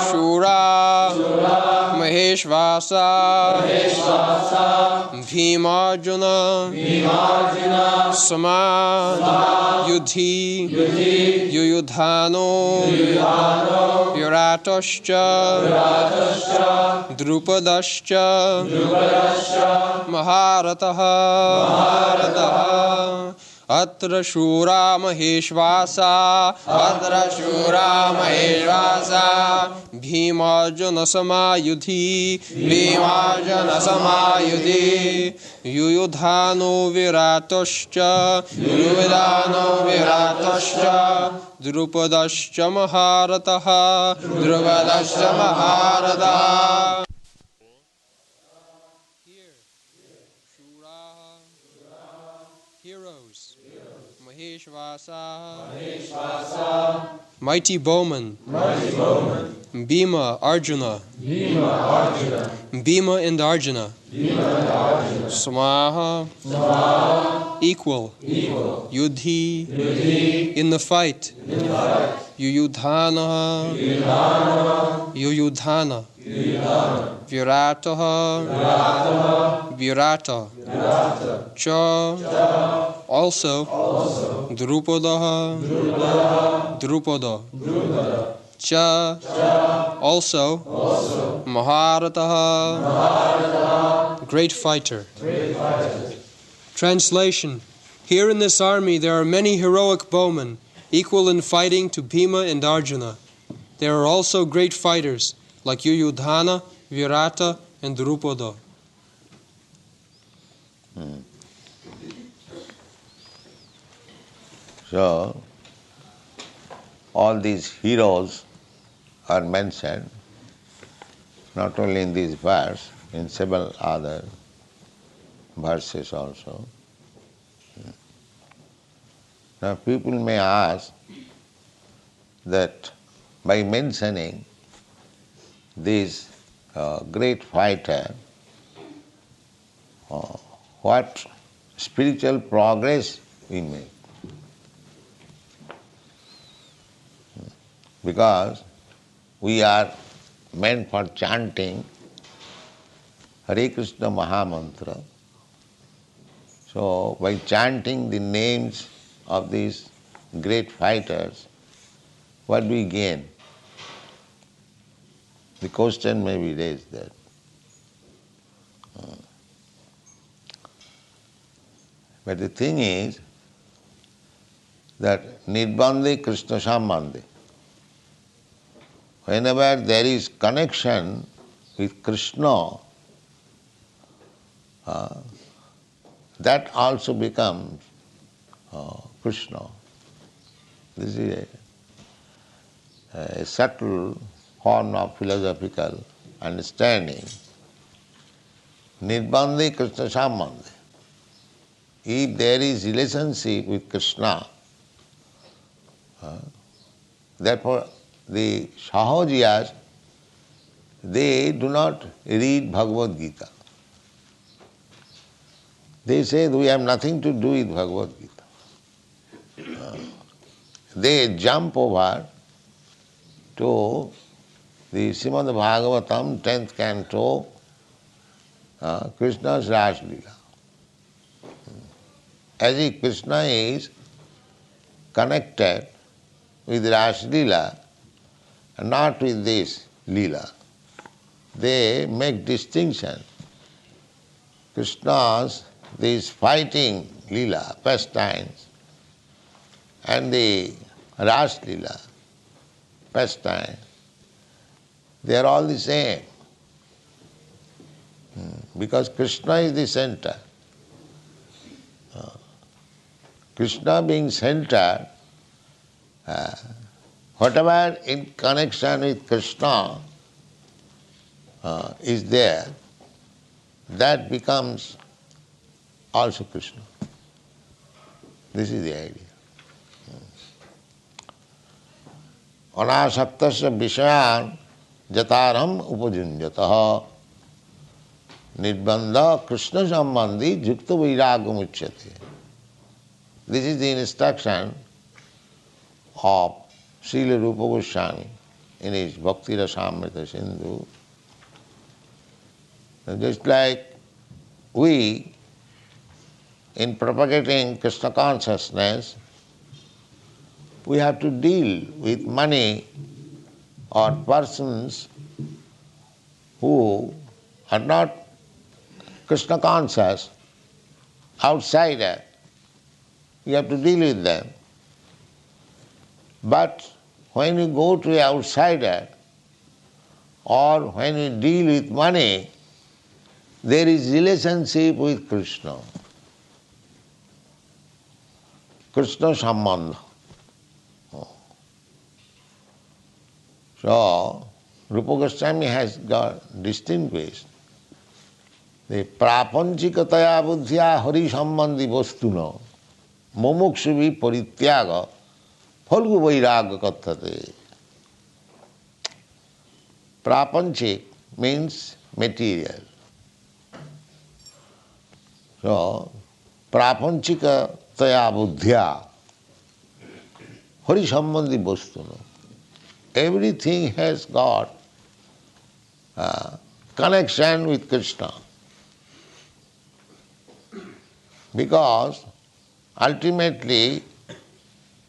Shura Maheshvasa Bhimarjuna Sama Yudhi Yuyudhano Viratoscha Drupadascha Maharataha Atra Shura Maheshvasa Bhimarjuna Samayudhi Yuyudhano Viratoscha Drupadascha Maharataha Here, Shura, heroes, Maheshvasa, mighty bowman, Bhima, Arjuna, Bhima and Arjuna, Samaha, equal, Yudhi, in the fight, Yuyudhana, Virata, Cha, also, Drupada, Cha, also, Maharataha, great fighter. Translation. Here in this army there are many heroic bowmen, equal in fighting to Bhima and Arjuna. There are also great fighters, like Yuyudhana, Virata, and Drupada. So, all these heroes are mentioned, not only in this verse, in several other verses also. Now people may ask that by mentioning this great fighter, what spiritual progress we make. Because we are meant for chanting Hare Krishna Mahamantra. So by chanting the names of these great fighters, what do we gain? The question may be raised there. But the thing is that Nirbandhe Krishna Sambandhe. Whenever there is connection with Krishna, that also becomes Krishna. This is a subtle form of philosophical understanding. Nirbandhe Krishna Sambandhe. If there is relationship with Krishna, therefore the Sahajiyas, they do not read Bhagavad Gita. They say we have nothing to do with Bhagavad Gita. They jump over to the Srimad Bhagavatam, 10th canto, Krishna's Ras Leela. As if Krishna is connected with Ras Leela and not with this Leela. They make distinction. Krishna's these fighting Leela, pastimes, and the Ras Leela, pastime, they are all the same. Because Krishna is the center. Krishna being center, whatever in connection with Krishna is there, that becomes also Krishna. This is the idea. Anasaktasya vishayan jataram upajunjataha nirbandha Krishna sambandhi yukta vairagam uchyate. This is the instruction of Srila Rupa Goswami in his Bhakti Rasamrita Sindhu, just like we, in propagating Krishna consciousness, we have to deal with money or persons who are not Krishna conscious, outsider. You have to deal with them. But when you go to an outsider or when you deal with money, there is relationship with Krishna. Krishna Sambandha. So, Rupa Goswami has got distinguished the prapanchikataya buddhya hari sambandhi vastuna mumuksuvi parityaga phalgu vairaga kathate. Prapanchik means material. So, prapanchikataya buddhya hari sambandhi vastuna. Everything has got connection with Krishna. Because ultimately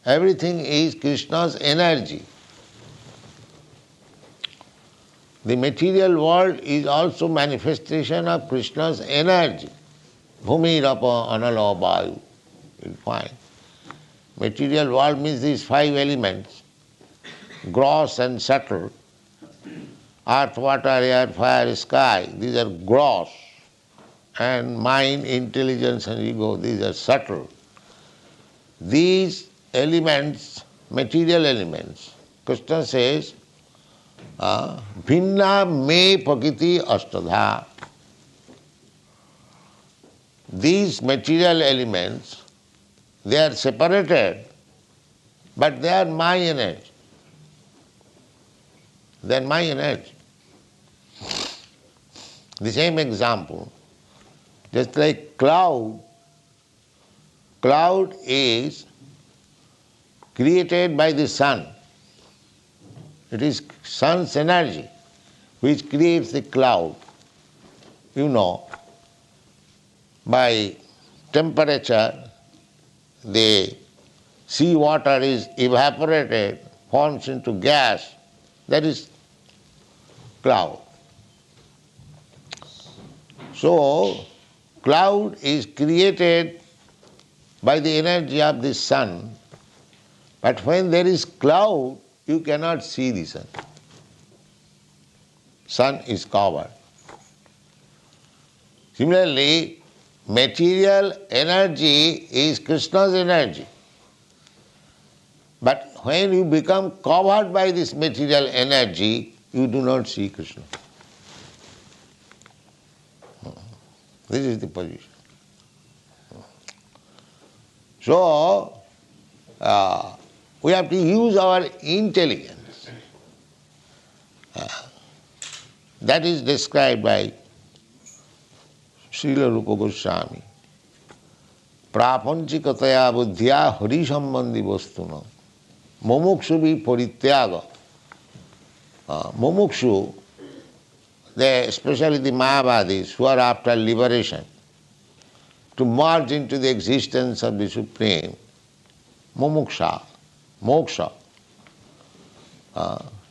everything is Krishna's energy. The material world is also manifestation of Krishna's energy. Bhumi, Rapa, Anala, Vayu. You'll find. Material world means these 5 elements, gross and subtle. Earth, water, air, fire, sky, these are gross. And mind, intelligence and ego, these are subtle. These elements, material elements, Krishna says, Bhinna me pakiti ashtadha. These material elements, they are separated, but they are my energy. They are my energy. The same example, just like cloud is created by the sun. It is sun's energy which creates the cloud. You know, by temperature, the sea water is evaporated, forms into gas. That is cloud. So, cloud is created by the energy of the sun, but when there is cloud, you cannot see the sun. Sun is covered. Similarly, material energy is Krishna's energy. But when you become covered by this material energy, you do not see Krishna. This is the position. So, we have to use our intelligence. That is described by Srila Rupa Goswami. Prapanchikataya buddhya hari sambandhi vastuna mumuksuvi parityaga. Mumukshu, especially the Mayavadis who are after liberation, to merge into the existence of the Supreme, mumuksha, moksha.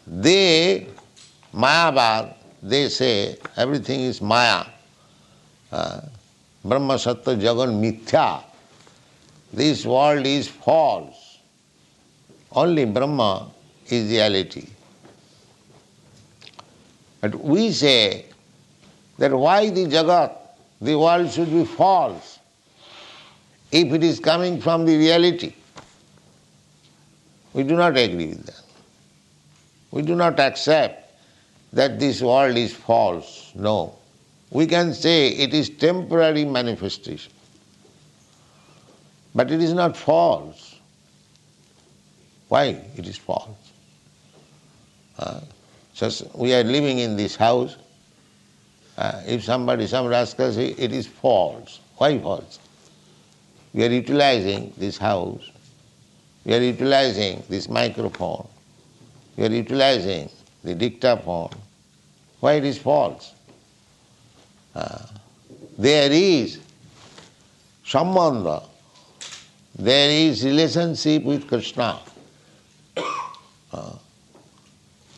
They, Mayavad, they say everything is Maya. Brahma Sattva Jagan Mithya. This world is false. Only Brahma is reality. But we say that why the Jagat, the world should be false if it is coming from the reality. We do not agree with that. We do not accept that this world is false. No. We can say it is temporary manifestation. But it is not false. Why it is false? So we are living in this house. If some rascal says it is false. Why false? We are utilizing this house. We are utilizing this microphone. you are utilizing the dictaphone, why it is false? There is sambandha, there is relationship with Krishna.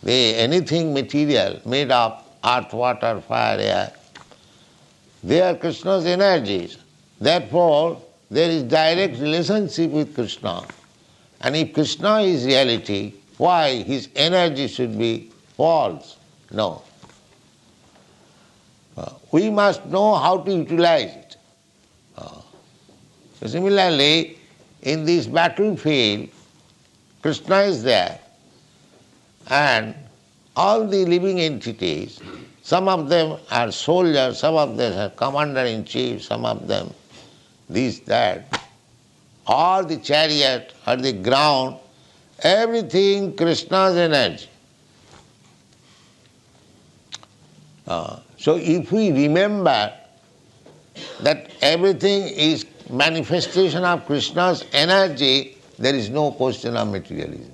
Anything material made of earth, water, fire, air, they are Krishna's energies. Therefore, there is direct relationship with Krishna. And if Krishna is reality, why his energy should be false? No. We must know how to utilize it. So similarly, in this battlefield, Krishna is there, and all the living entities, some of them are soldiers, some of them are commander-in-chief, some of them this, that, or the chariot, or the ground, everything Krishna's energy. So if we remember that everything is manifestation of Krishna's energy, there is no question of materialism.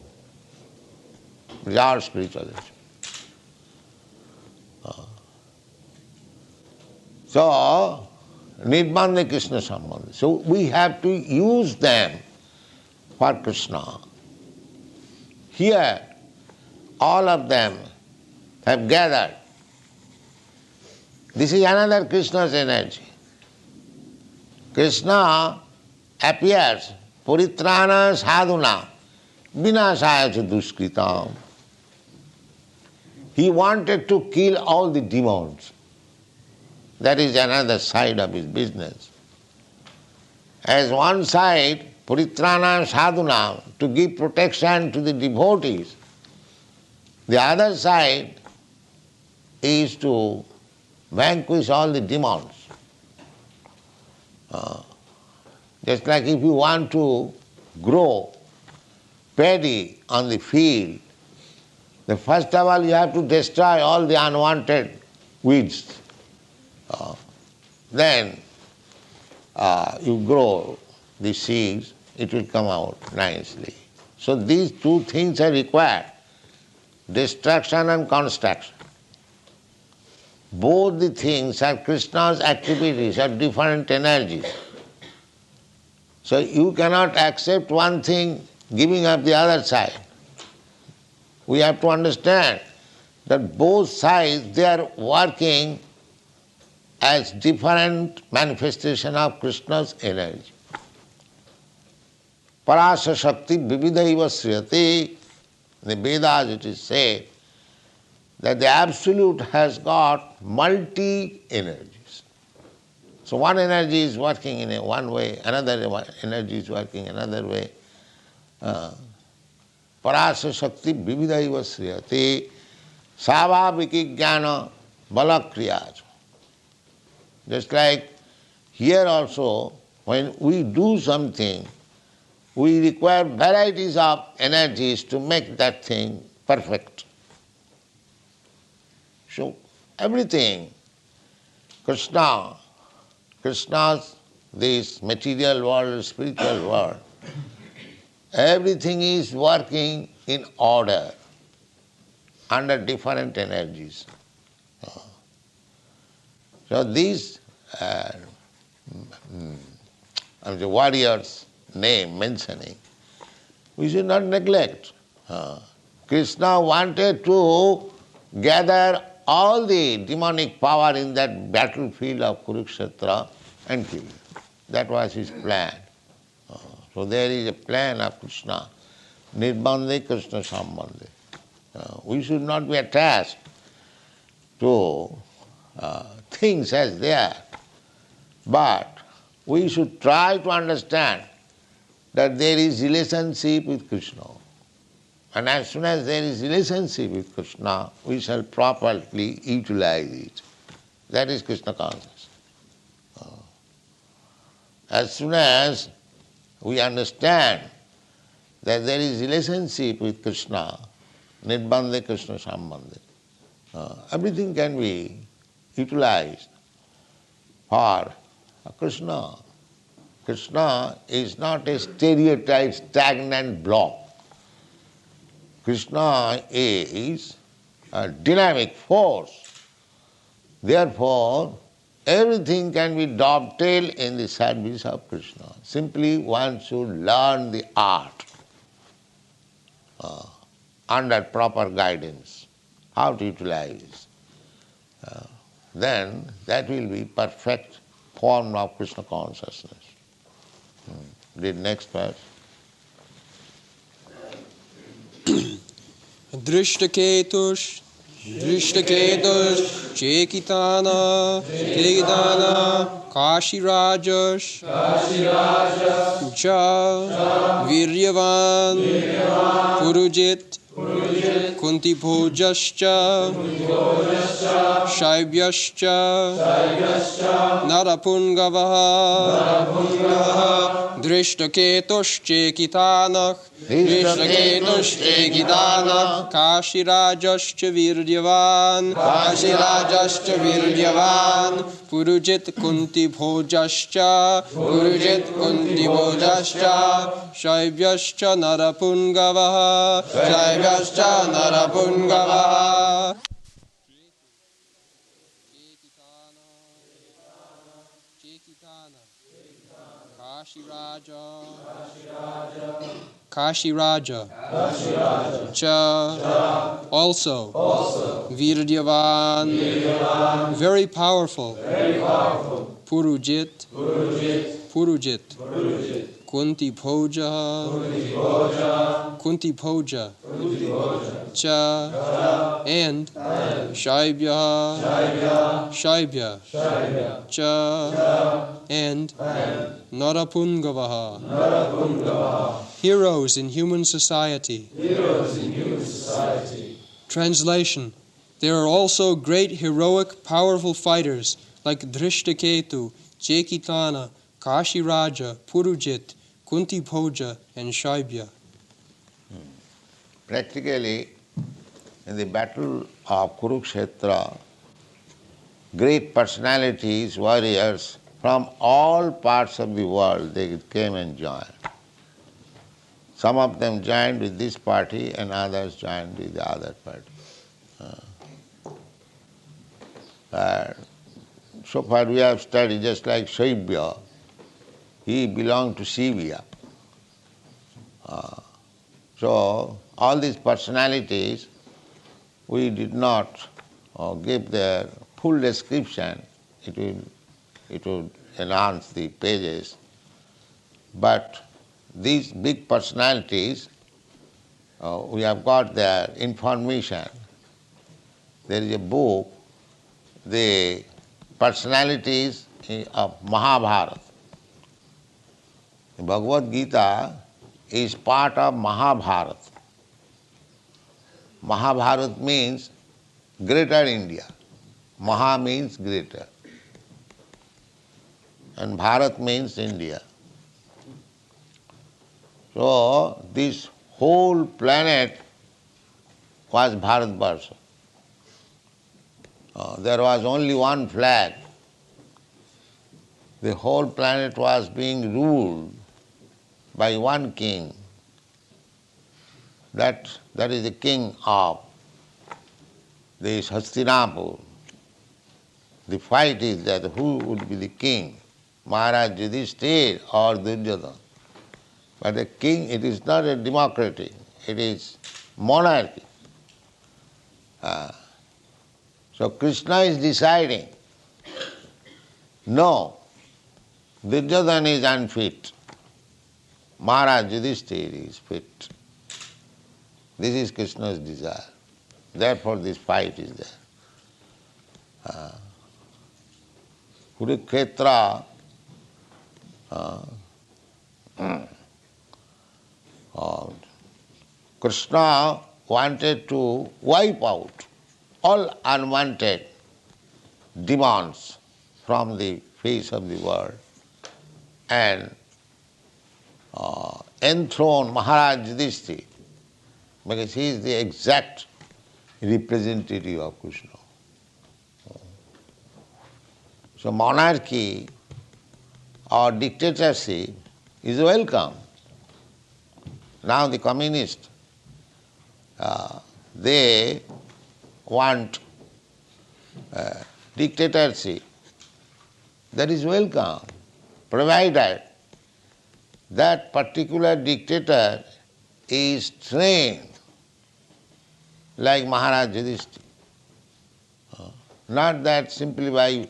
It is our spiritualism. So, Nirbandha Krishna Sambandha. So we have to use them for Krishna. Here, all of them have gathered. This is another Krishna's energy. Krishna appears, Puritrana sadhuna, vinasaya cha duskritam. He wanted to kill all the demons. That is another side of his business. As one side, Puritrana sadhuna, to give protection to the devotees. The other side is to vanquish all the demons. Just like if you want to grow paddy on the field, then first of all you have to destroy all the unwanted weeds. Then you grow the seeds, it will come out nicely. So these two things are required, destruction and construction. Both the things are Krishna's activities, are different energies. So you cannot accept one thing giving up the other side. We have to understand that both sides, they are working as different manifestation of Krishna's energy. Parasa Shakti Vividhaiva Sriyate. In the Vedas it is said that the Absolute has got multi-energies. So one energy is working in one way, another energy is working another way. Parasa Shakti Vividhaiva Sriyate Savabhiki Jnana Balakriyaj. Just like here also, when we do something, we require varieties of energies to make that thing perfect. So everything, Krishna's, this material world, spiritual world, everything is working in order, under different energies. So these the warriors' name mentioning, we should not neglect. Krishna wanted to gather all the demonic power in that battlefield of Kurukshetra and kill them. That was his plan. So there is a plan of Krishna. Nirbandhe Krishna Sambandhe. We should not be attached to things as they are, but we should try to understand that there is relationship with Krishna. And as soon as there is relationship with Krishna, we shall properly utilize it. That is Krishna consciousness. As soon as we understand that there is relationship with Krishna, Nirbandhe Krishna Sambandhe, everything can be utilized for Krishna. Krishna is not a stereotyped, stagnant block. Krishna is a dynamic force. Therefore, everything can be dovetailed in the service of Krishna. Simply one should learn the art under proper guidance, how to utilize. Then that will be perfect form of Krishna consciousness. The next verse. Drishtaketush Chekitana Kashirajash Ja Viryavan Purujit Kuntibhojascha Shaibhyascha Narapungavaha Drishtaketush Chekitanah Kashirajascha Viryavan Purujit Kuntibhojascha Shaibhyascha Narapungavaha Kashiraja Cha also Virdyavan very powerful Purujit Kunti Bhoja Cha and Shaibya Cha and Narapungavaha heroes in human society. Translation: there are also great heroic powerful fighters like Drishtaketu, Chekitana, Kashiraja, Purujit, Kunti Bhoja and Shaibya. Practically, in the battle of Kurukshetra, great personalities, warriors from all parts of the world, they came and joined. Some of them joined with this party and others joined with the other party. So far we have studied just like Shaibya, he belonged to Shivya. So all these personalities, we did not give their full description. It would enhance the pages. But these big personalities, we have got their information. There is a book, the personalities of Mahabharata. The Bhagavad Gita is part of Mahabharata. Mahabharata means greater India. Maha means greater. And Bharat means India. So this whole planet was Bharatvarsha. There was only one flag. The whole planet was being ruled by one king. That is the king of this Hastinapur. The fight is that who would be the king, Maharaj Yudhishthira or Duryodhana. But the king, it is not a democracy, it is monarchy. So Krishna is deciding, no, Duryodhana is unfit, Maharaj Yudhishthira is fit. This is Krishna's desire. Therefore this fight is there. Kurukshetra, Krishna wanted to wipe out all unwanted demons from the face of the world and enthrone Maharaj Yudhishthira, because he is the exact representative of Krishna. So monarchy or dictatorship is welcome. Now the communists, they want dictatorship, that is welcome, provided that particular dictator is trained like Maharaj Yudhishthira. Not that simply by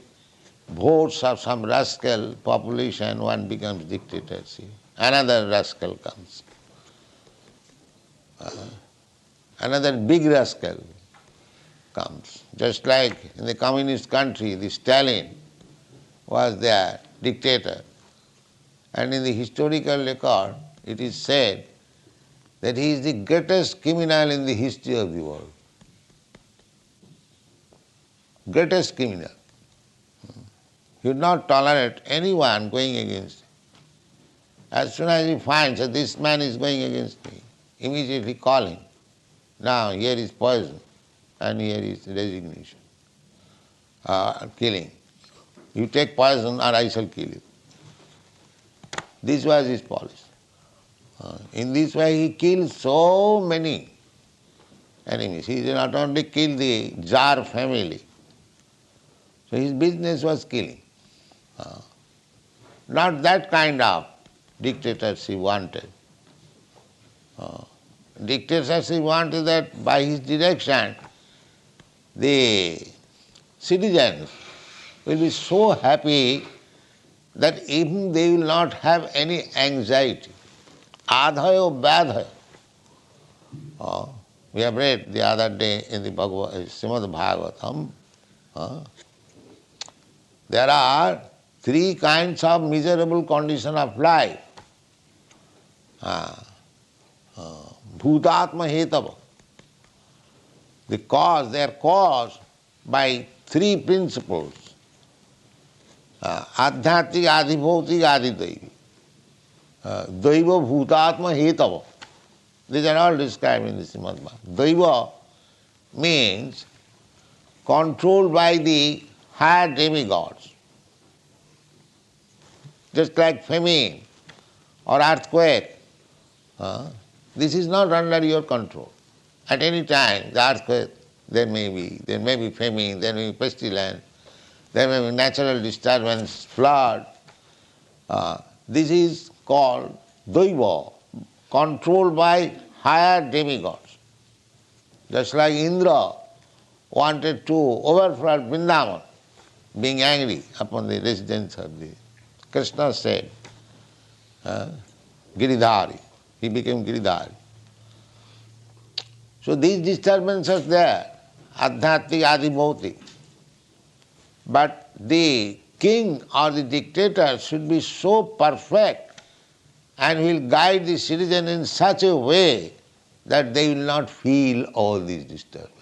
votes of some rascal population one becomes dictator. See, another rascal comes. Another big rascal comes. Just like in the communist country, the Stalin was their dictator. And in the historical record, it is said that he is the greatest criminal in the history of the world. Greatest criminal. He would not tolerate anyone going against him. As soon as he finds that this man is going against me, immediately call him. Now here is poison and here is resignation, killing. You take poison or I shall kill you. This was his policy. In this way he killed so many enemies. He did not only kill the Tsar family, so his business was killing. Not that kind of dictatorship wanted. Dictatorship wanted that by his direction the citizens will be so happy that even they will not have any anxiety. Adhayo badhayo. We have read the other day in the Srimad Bhagavatam. There are three kinds of miserable condition of life. Bhutatma hetava. They are caused by three principles. Adhyatik, adhibhautik, adidaivi. Daiva, bhutatma, hetava. These are all described in the Srimad Bhagavatam. Daiva means controlled by the higher demigods. Just like famine or earthquake. This is not under your control. At any time, the earthquake, there may be famine, there may be pestilence, there may be natural disturbance, flood. This is called Daiva, controlled by higher demigods. Just like Indra wanted to overflood Vrindavan, being angry upon the residents of the Krishna said, Giridhari. He became Giridhari. So these disturbances there, adhyatik, adhibhautik. But the king or the dictator should be so perfect and will guide the citizen in such a way that they will not feel all these disturbances.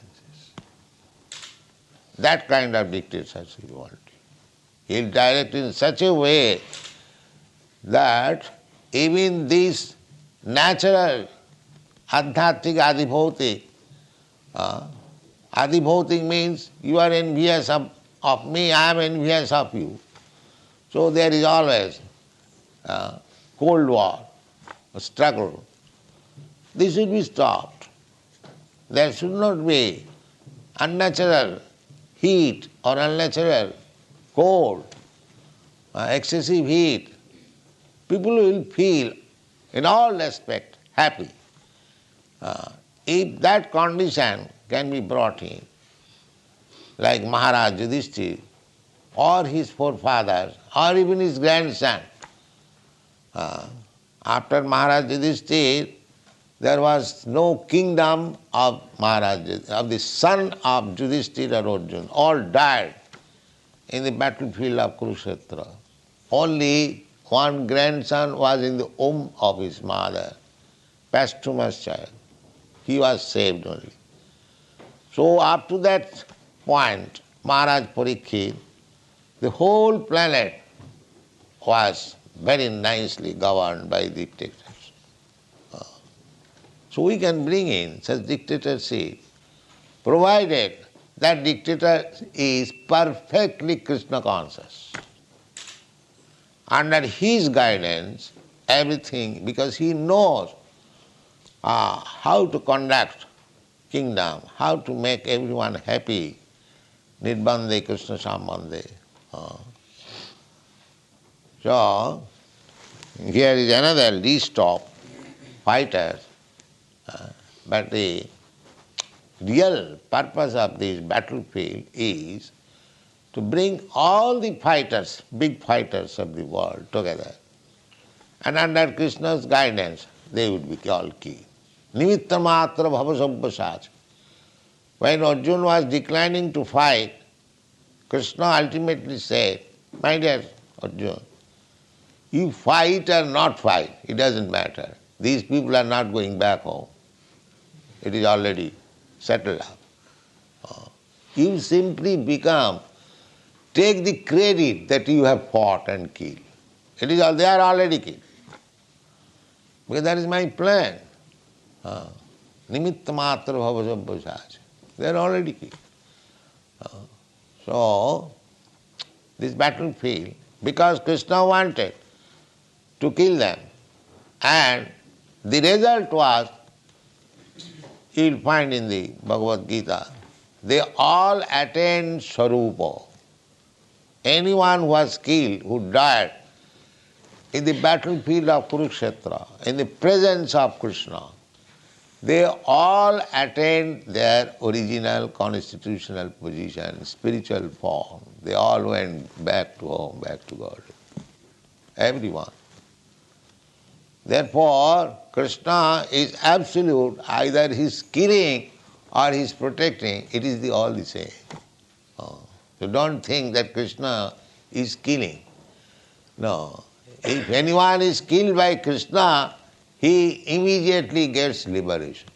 That kind of dictatorship we want. He will direct in such a way that even this natural adhyatik, adhibhautik, adhibhautik means you are envious of me, I am envious of you. So there is always cold war, a struggle. This should be stopped. There should not be unnatural heat or unnatural cold, excessive heat. People will feel in all aspects happy. If that condition can be brought in, like Maharaj Yudhishthira or his forefathers or even his grandson. After Maharaj Yudhishthira, there was no kingdom of the son of Yudhishthira or Arjuna. All died in the battlefield of Kurukshetra. Only one grandson was in the womb of his mother, posthumous child. He was saved only. So up to that point, Maharaj Parikshit, the whole planet was very nicely governed by dictators. So we can bring in such dictatorship, provided that dictator is perfectly Krishna conscious. Under his guidance, everything, because he knows how to conduct kingdom, how to make everyone happy. Nirbande Krishna Sambande. So, here is another list of fighters, but the real purpose of this battlefield is to bring all the fighters, big fighters of the world together. And under Krishna's guidance, they would be all killed. Nimitta matra bhavasambhasaj. When Arjuna was declining to fight, Krishna ultimately said, my dear Arjuna, you fight or not fight, it doesn't matter. These people are not going back home. It is already settled up. You simply take the credit that you have fought and killed. It is all, they are already killed. Because that is my plan. Nimitta matra bhavasambhasaj. They are already killed. So, this battlefield, because Krishna wanted to kill them, and the result was, you will find in the Bhagavad Gita, they all attained Sarupa. Anyone who was killed, who died in the battlefield of Kurukshetra, in the presence of Krishna, they all attained their original constitutional position, spiritual form. They all went back to home, back to God. Everyone. Therefore, Krishna is absolute, either he is killing or he is protecting, it is all the same. So don't think that Krishna is killing. No. If anyone is killed by Krishna, he immediately gets liberation.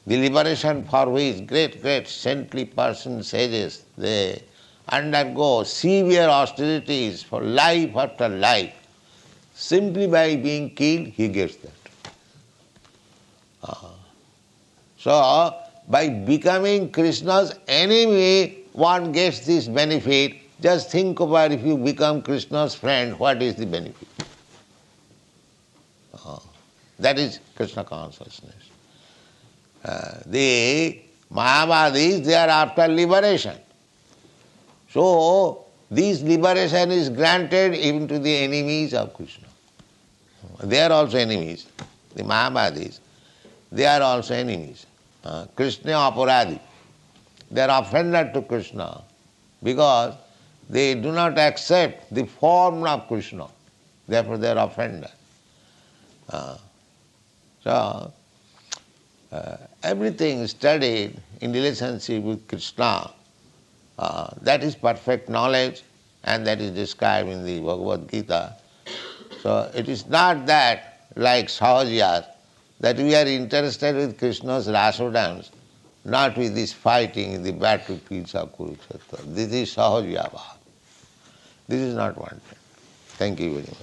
The liberation for which great saintly persons, sages, they undergo severe austerities for life after life. Simply by being killed, he gets that. So, by becoming Krishna's enemy, one gets this benefit. Just think about if you become Krishna's friend, what is the benefit? That is Krishna consciousness. The Mayavadis, they are after liberation. So, this liberation is granted even to the enemies of Krishna. They are also enemies. The Mayavadis, they are also enemies. Krishna aparadi. They are offended to Krishna because they do not accept the form of Krishna. Therefore they are offended. So, everything studied in relationship with Krishna, that is perfect knowledge, and that is described in the Bhagavad Gita. So it is not that, like Sahajyas, that we are interested with Krishna's rasa dance, not with this fighting in the battlefields of Kurukshetra. This is Sahajyava. This is not wanted. Thank you very much.